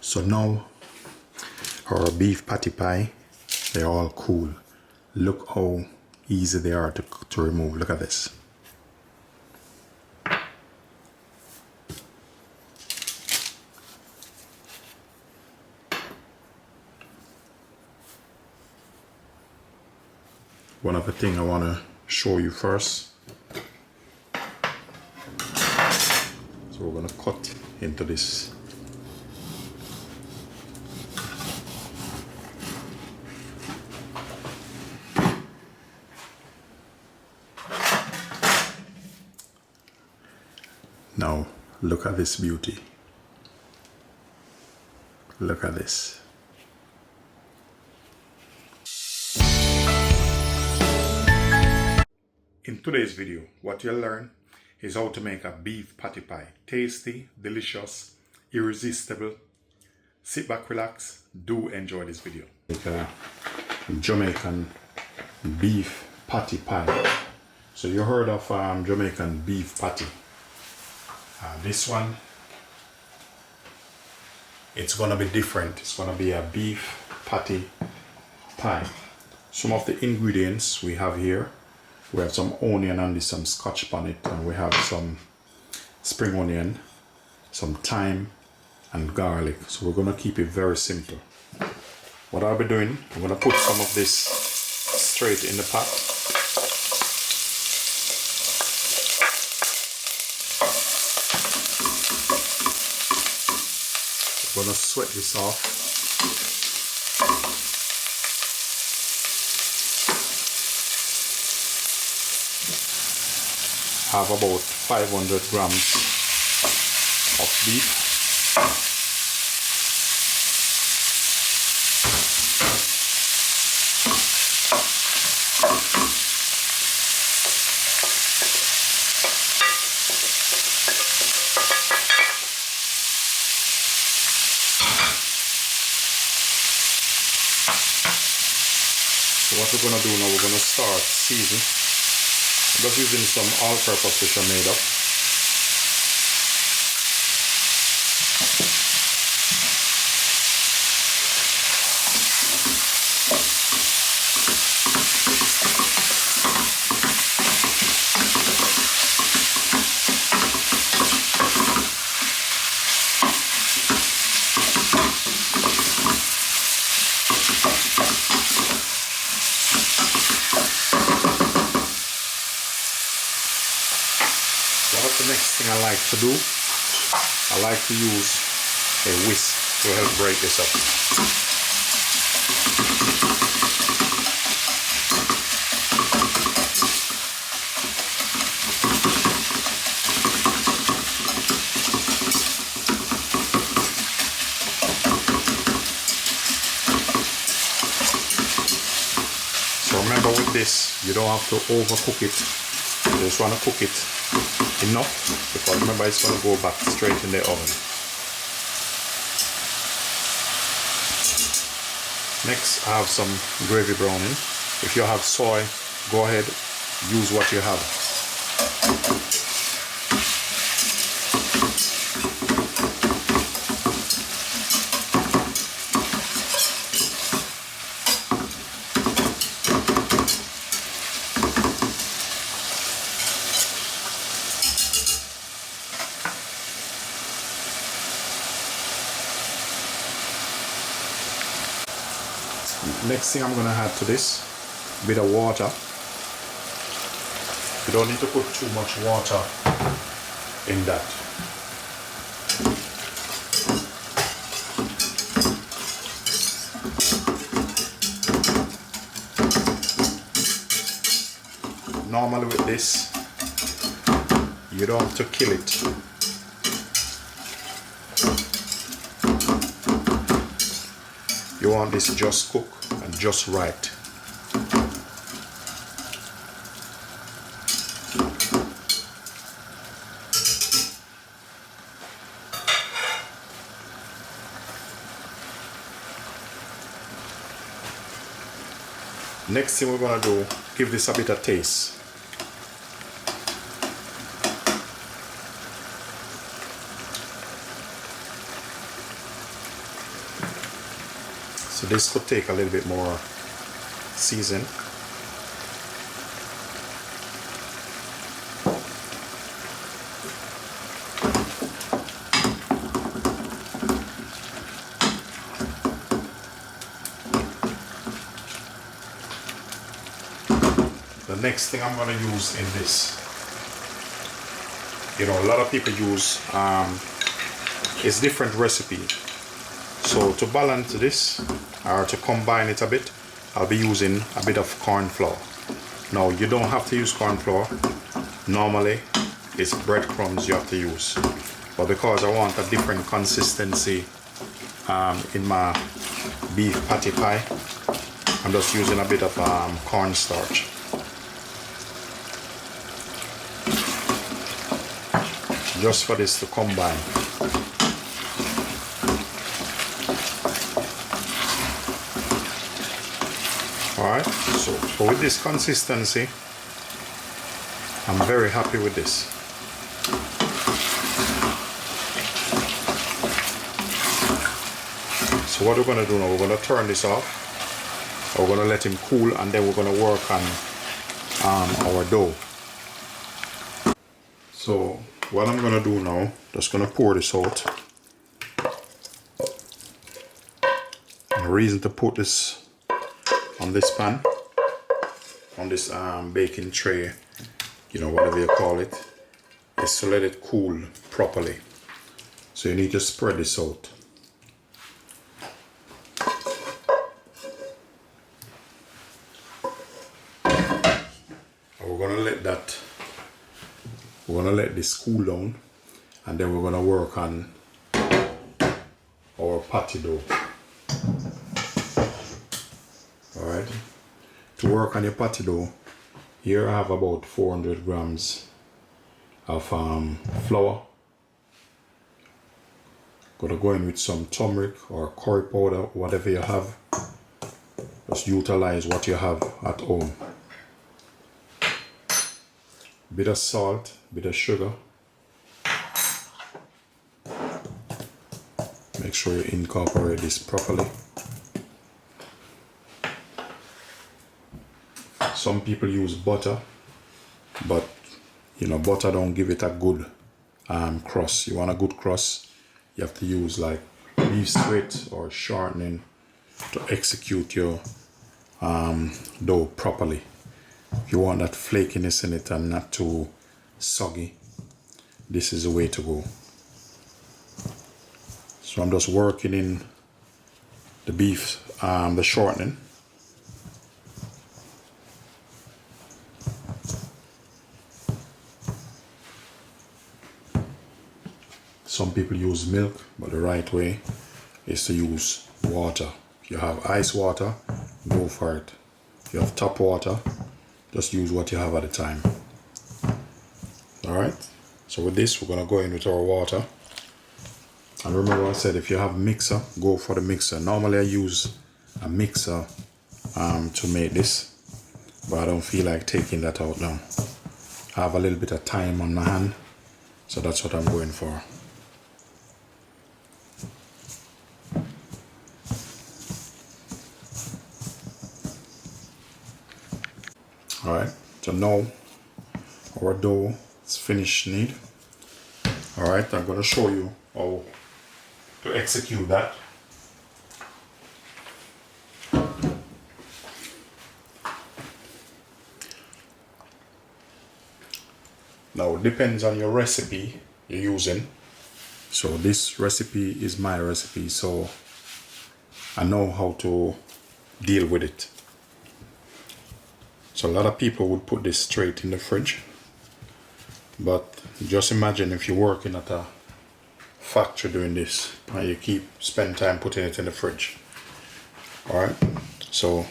So now our beef patty pie, they're all cool. Look how easy they are to remove. Look at this. One of the things I want to show you first. So we're going to cut into this. Now look at this beauty. Look at this. In today's video, what you'll learn is how to make a beef patty pie. Tasty, delicious, irresistible. Sit back, relax, do enjoy this video. Make a Jamaican beef patty pie. So you heard of Jamaican beef patty. This one, it's gonna be different. It's gonna be a beef patty pie. Some of the ingredients we have here. We have some onion and some scotch bonnet, and we have some spring onion, some thyme and garlic. So we're gonna keep it very simple. What I'll be doing, I'm gonna put some of this straight in the pot. I'm gonna sweat this off. Have about 500 grams of beef. So what we're going to do now, we're going to start season. I'm just using some all-purpose which I made up. The next thing I like to do, I like to use a whisk to help break this up. So remember with this, you don't have to overcook it. You just want to cook it enough, because remember it's going to go back straight in the oven. Next I have some gravy browning. If you have soy, go ahead, use what you have. Next thing I'm going to add to this, a bit of water. You don't need to put too much water in that. Normally with this, you don't have to kill it. You want this just cook and just right. Next thing we're gonna do, give this a bit of taste. So this could take a little bit more season. The next thing I'm going to use in this, you know, a lot of people use, it's different recipe. So to balance this, or to combine it a bit, I'll be using a bit of corn flour. Now, you don't have to use corn flour. Normally, it's breadcrumbs you have to use. But because I want a different consistency in my beef patty pie, I'm just using a bit of cornstarch. Just for this to combine. Alright, so with this consistency, I'm very happy with this. So what we're going to do now, we're going to turn this off. We're going to let him cool, and then we're going to work on our dough. So what I'm going to do now, just going to pour this out. And the reason to put this on this pan, on this baking tray, you know, whatever you call it, is to let it cool properly. So you need to spread this out. And we're gonna let this cool down, and then we're gonna work on our patty dough. Alright, to work on your patty dough, here I have about 400 grams of flour. Gonna go in with some turmeric or curry powder, whatever you have. Just utilize what you have at home. Bit of salt, bit of sugar. Make sure you incorporate this properly. Some people use butter, but you know, butter don't give it a good crust. You want a good crust, you have to use like beef split or shortening to execute your dough properly. If you want that flakiness in it and not too soggy, this is the way to go. So I'm just working in the beef, the shortening. Some people use milk, but the right way is to use water. If you have ice water, go for it. If you have tap water, just use what you have at the time. Alright, so with this, we're going to go in with our water. And remember I said, if you have a mixer, go for the mixer. Normally I use a mixer to make this, but I don't feel like taking that out now. I have a little bit of time on my hand, so that's what I'm going for. Alright, so now our dough is finished neat. Alright, I'm going to show you how to execute that. Now it depends on your recipe you're using. So this recipe is my recipe, so I know how to deal with it. So a lot of people would put this straight in the fridge, but just imagine if you're working at a factory doing this and you spend time putting it in the fridge. Alright, so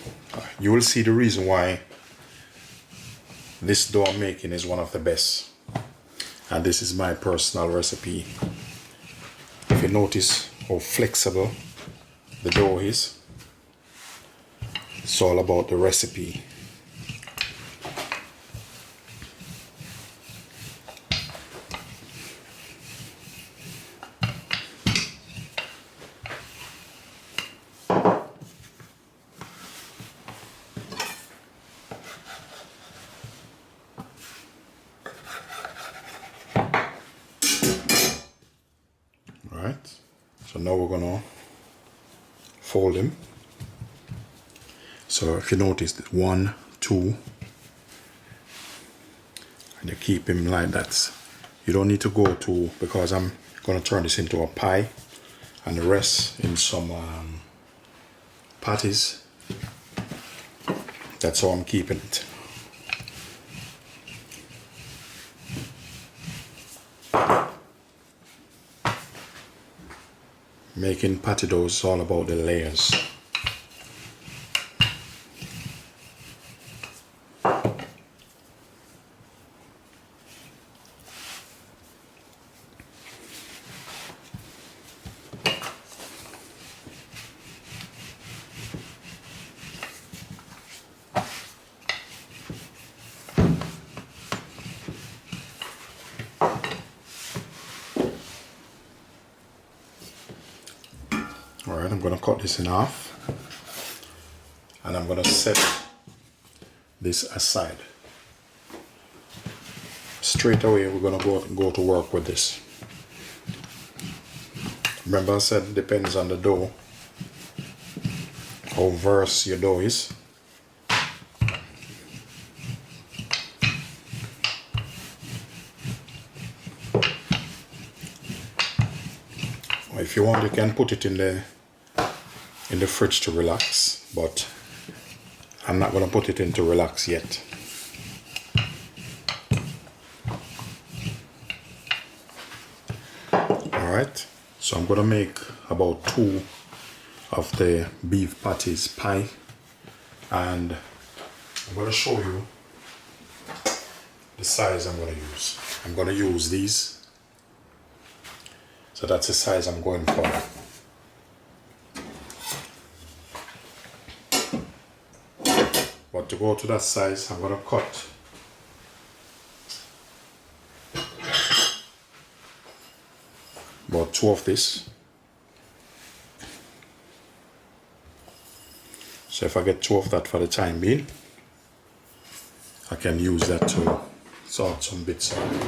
you will see the reason why this dough I'm making is one of the best, and this is my personal recipe. If you notice how flexible the dough is, it's all about the recipe. So now we're gonna fold him. So if you notice, 1, 2, and you keep him like that. You don't need to go to, because I'm gonna turn this into a pie and the rest in some patties. That's how I'm keeping it. Making patty dough is all about the layers. Alright, I'm going to cut this in half and I'm going to set this aside. Straight away we're going to go to work with this. Remember I said it depends on the dough, how verse your dough is. If you want, you can put it in the fridge to relax, but I'm not going to put it in to relax yet. Alright, so I'm going to make about 2 of the beef patties pie, and I'm going to show you the size I'm going to use. I'm going to use these, so that's the size I'm going for. But to go to that size, I'm going to cut about 2 of this. So if I get 2 of that for the time being, I can use that to sort some bits out.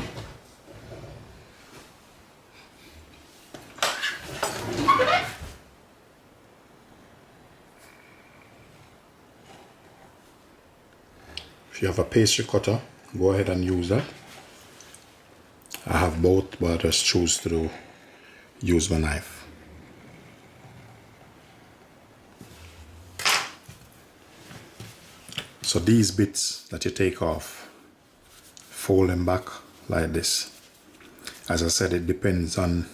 If you have a pastry cutter, go ahead and use that. I have both, but I just choose to use my knife. So these bits that you take off, fold them back like this. As I said, it depends on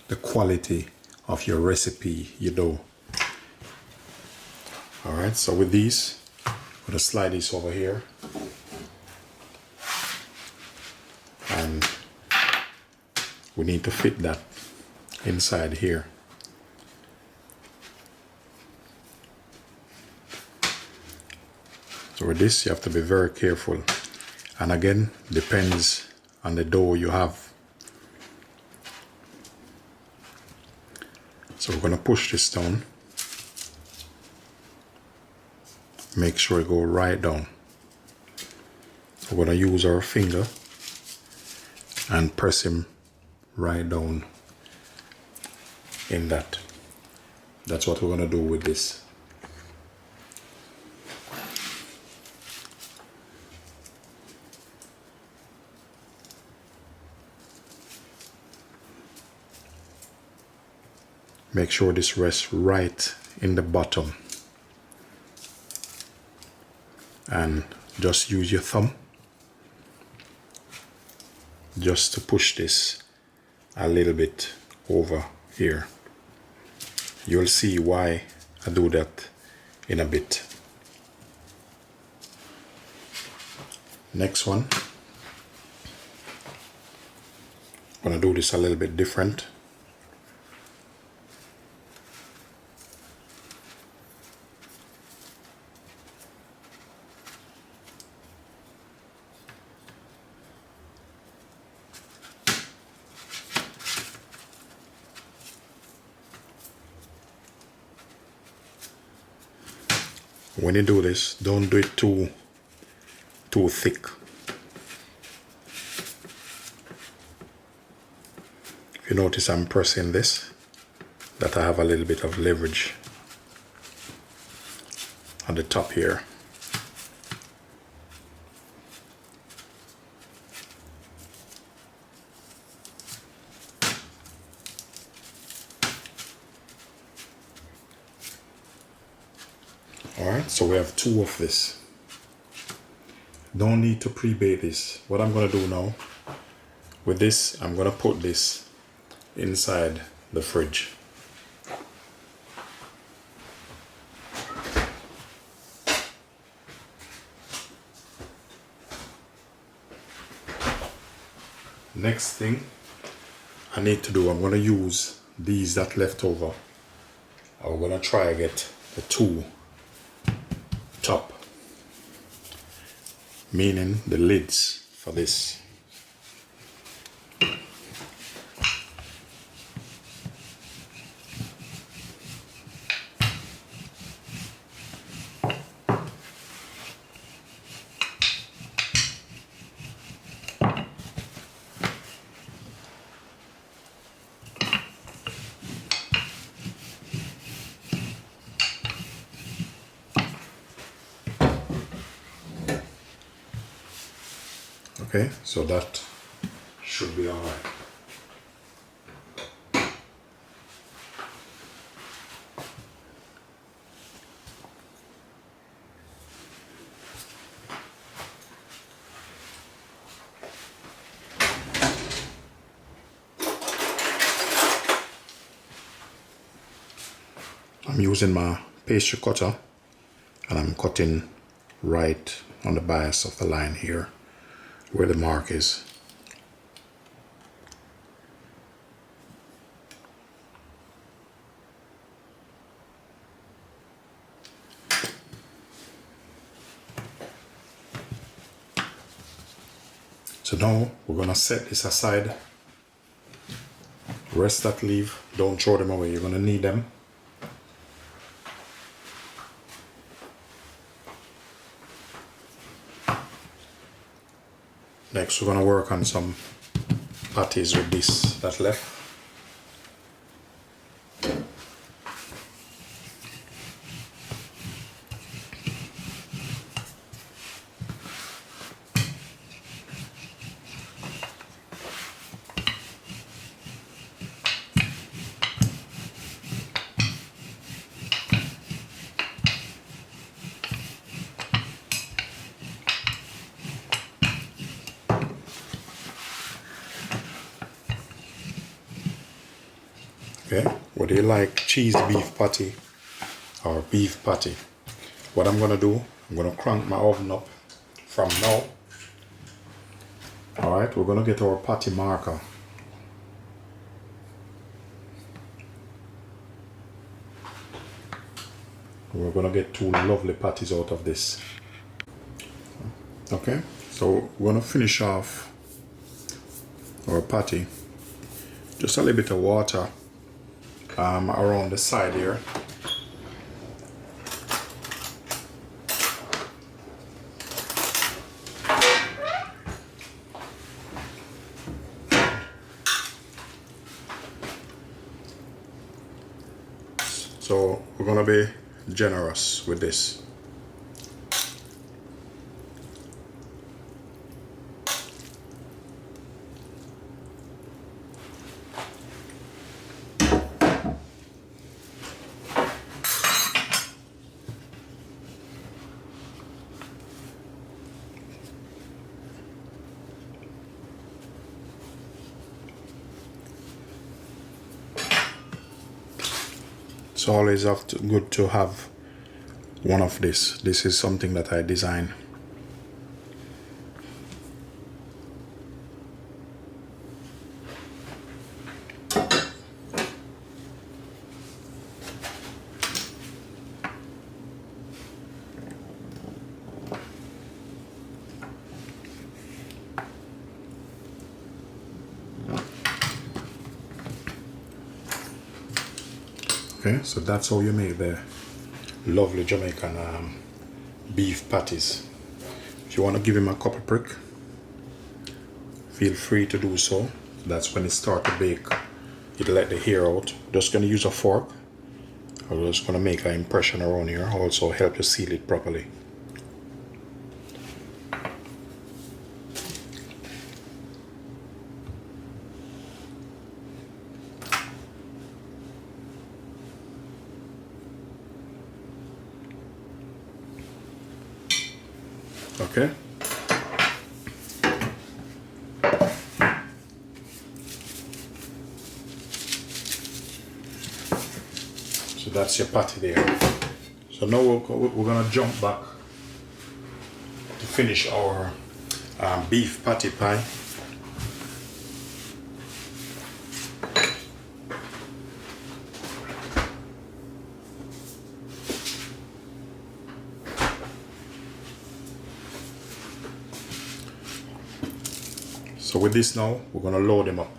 the quality of your recipe, your dough. Alright, so with these, I'm going to slide this over here. And we need to fit that inside here. So with this, you have to be very careful. And again, depends on the dough you have. So we're going to push this down. Make sure it go right down. We're going to use our finger and press him right down in that. That's what we're going to do with this. Make sure this rests right in the bottom. And just use your thumb just to push this a little bit over here. You'll see why I do that in a bit. Next one, I'm gonna do this a little bit different. When you do this, don't do it too thick. If you notice, I'm pressing this that I have a little bit of leverage on the top here. Alright, so we have 2 of this. Don't need to pre-bake this. What I'm going to do now, with this, I'm going to put this inside the fridge. Next thing I need to do, I'm going to use these that left over. I'm going to try to get the 2 top, meaning the lids for this. Okay, so that should be all right. I'm using my pastry cutter and I'm cutting right on the bias of the line here where the mark is. So now we're gonna set this aside. Rest that leaf, don't throw them away, you're gonna need them. Next, we're going to work on some patties with this that left. Okay, whether you like cheese beef patty or beef patty, what I'm gonna do, I'm gonna crank my oven up from now. Alright, we're gonna get our patty marker. We're gonna get 2 lovely patties out of this. Okay, so we're gonna finish off our patty. Just a little bit of water around the side here. So we're gonna be generous with this. It's always good to have one of this. This is something that I designed. Okay, so that's how you make the lovely Jamaican beef patties. If you want to give him a couple prick, feel free to do so. That's when it starts to bake it let the hair out. Just gonna use a fork. I'm just gonna make an impression around here, also help you seal it properly. Okay. So that's your patty there. So now we're gonna jump back to finish our beef patty pie. So with this now, we're gonna load them up.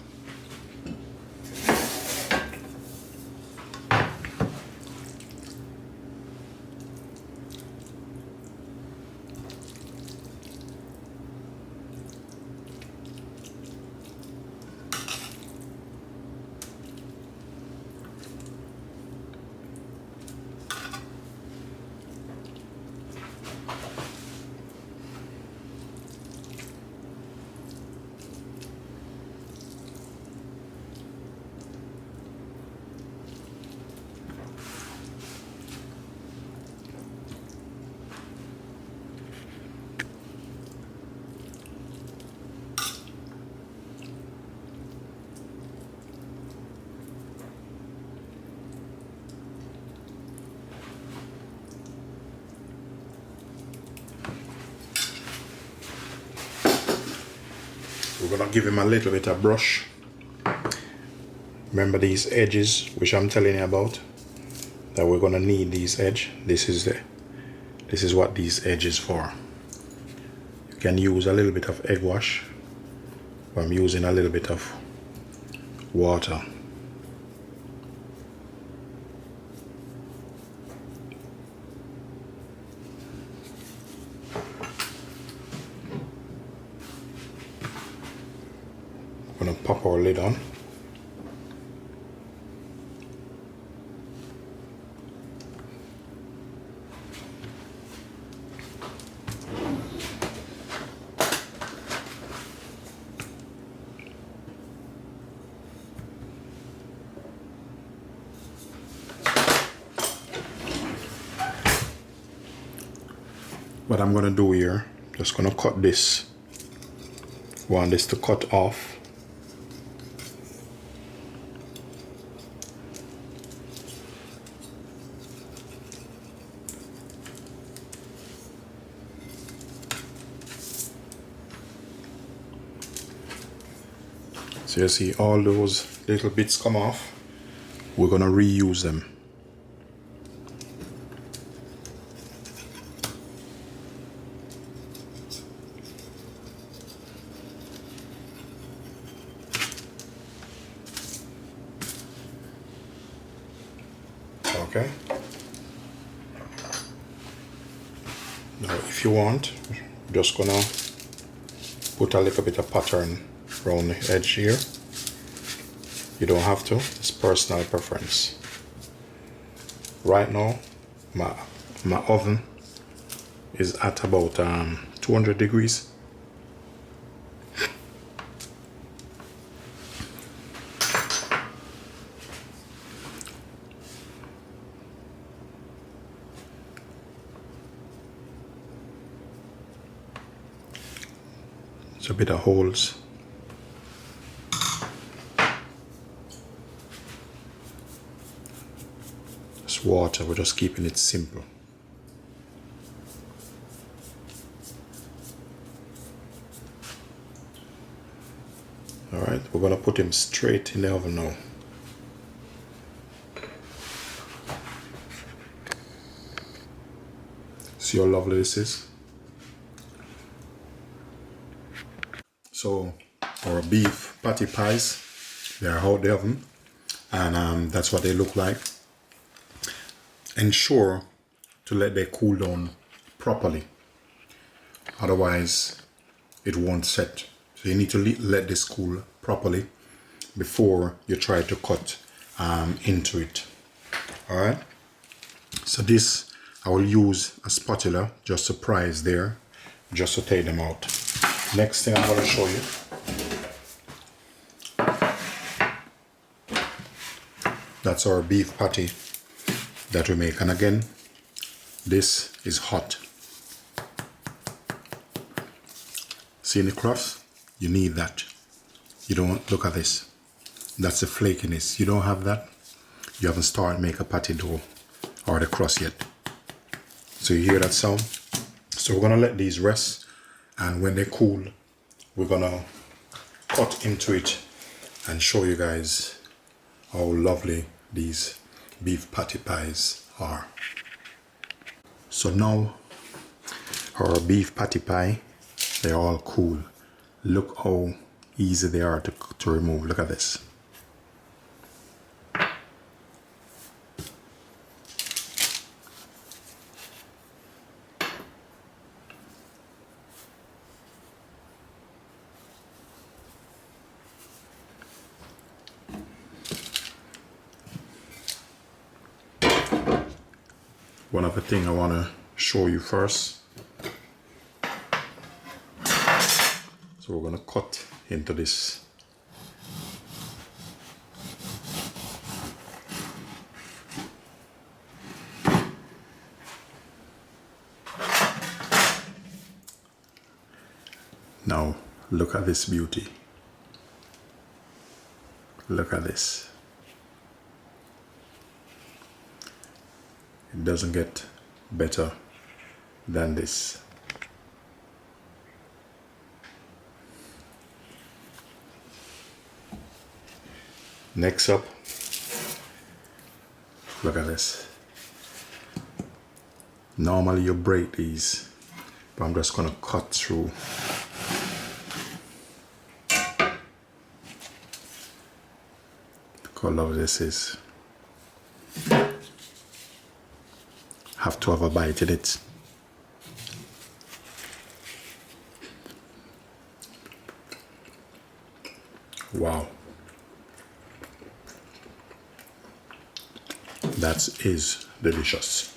We're gonna give him a little bit of brush. Remember these edges which I'm telling you about, that we're gonna need these edge. This is what these edges for. You can use a little bit of egg wash, but I'm using a little bit of water. I'm gonna pop our lid on. What I'm gonna do here, just gonna cut this. Want this to cut off. So you see all those little bits come off. We're gonna reuse them. Okay. Now if you want, I'm just gonna put a little bit of pattern around the edge here. You don't have to, it's personal preference. Right now, my oven is at about 200 degrees. It's a bit of holes. It's water, we're just keeping it simple. Alright, we're gonna put him straight in the oven now. See how lovely this is? So our beef patty pies, they're out the oven, and that's what they look like. Ensure to let them cool down properly, otherwise it won't set. So you need to let this cool properly before you try to cut into it. All right. So this, I will use a spatula just to prise there, just to take them out. Next thing I'm going to show you. That's our beef patty that we make. And again, this is hot. See the crust? You need that. You don't, look at this. That's the flakiness. You don't have that, you haven't started make a patty dough or the crust yet. So you hear that sound? So we're gonna let these rest, and when they cool, we're gonna cut into it and show you guys how lovely these beef patty pies are. So now our beef patty pie, they're all cool. Look how easy they are to remove. Look at this. One other thing I want to show you first. So we're going to cut into this. Now look at this beauty. Look at this. It doesn't get better than this. Next up, look at this. Normally you break these, but I'm just gonna cut through. Look how lovely this is. Have to have a bite in it. Wow. That is delicious.